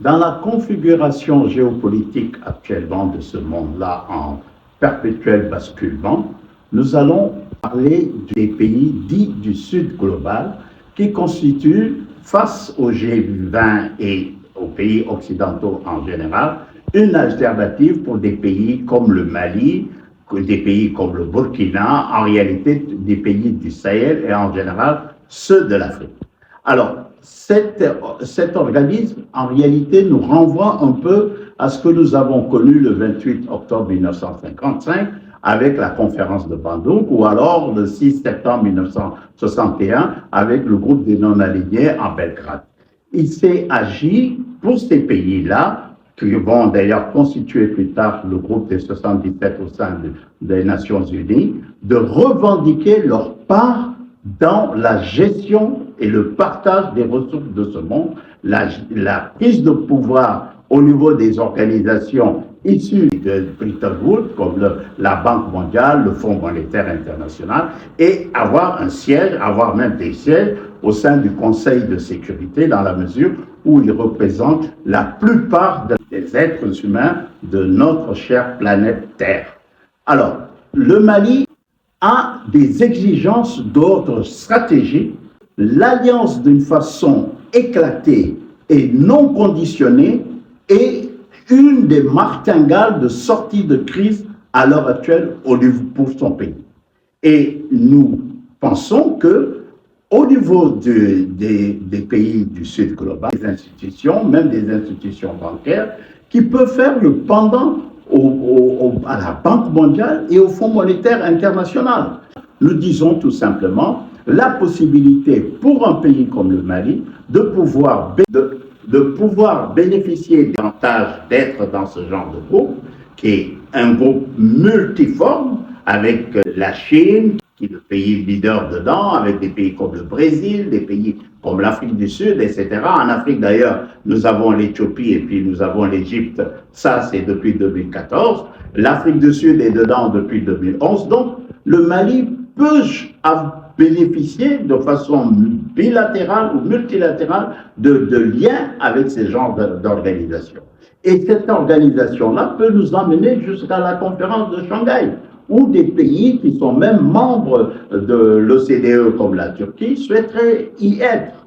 Dans la configuration géopolitique actuellement de ce monde-là en perpétuel basculement, nous allons parler des pays dits du Sud global qui constituent, face au G20 et aux pays occidentaux en général, une alternative pour des pays comme le Mali, des pays comme le Burkina, en réalité des pays du Sahel et en général ceux de l'Afrique. Alors, cet organisme, en réalité, nous renvoie un peu à ce que nous avons connu le 28 octobre 1955 avec la conférence de Bandung, ou alors le 6 septembre 1961 avec le groupe des non-alignés en Belgrade. Il s'est agi pour ces pays-là, qui vont d'ailleurs constituer plus tard le groupe des 77 au sein des Nations Unies, de revendiquer leur part dans la gestion et le partage des ressources de ce monde, la prise de pouvoir au niveau des organisations issues de Bretton Woods, comme la Banque mondiale, le Fonds monétaire international, et avoir un siège, avoir même des sièges au sein du Conseil de sécurité, dans la mesure où ils représentent la plupart des êtres humains de notre chère planète Terre. Alors, le Mali a des exigences d'ordre stratégique. L'alliance d'une façon éclatée et non conditionnée est une des martingales de sortie de crise à l'heure actuelle pour son pays. Et nous pensons que au niveau des pays du Sud global, des institutions, même des institutions bancaires, qui peuvent faire le pendant à la Banque mondiale et au Fonds monétaire international. Nous disons tout simplement la possibilité pour un pays comme le Mali de pouvoir bénéficier des avantages d'être dans ce genre de groupe, qui est un groupe multiforme, avec la Chine, qui est le pays leader dedans, avec des pays comme le Brésil, des pays comme l'Afrique du Sud, etc. En Afrique, d'ailleurs, nous avons l'Éthiopie et puis nous avons l'Égypte. Ça, c'est depuis 2014. L'Afrique du Sud est dedans depuis 2011. Donc, le Mali peut bénéficier de façon bilatérale ou multilatérale de liens avec ces genres d'organisations. Et cette organisation-là peut nous emmener jusqu'à la conférence de Shanghai, où des pays qui sont même membres de l'OCDE comme la Turquie souhaiteraient y être.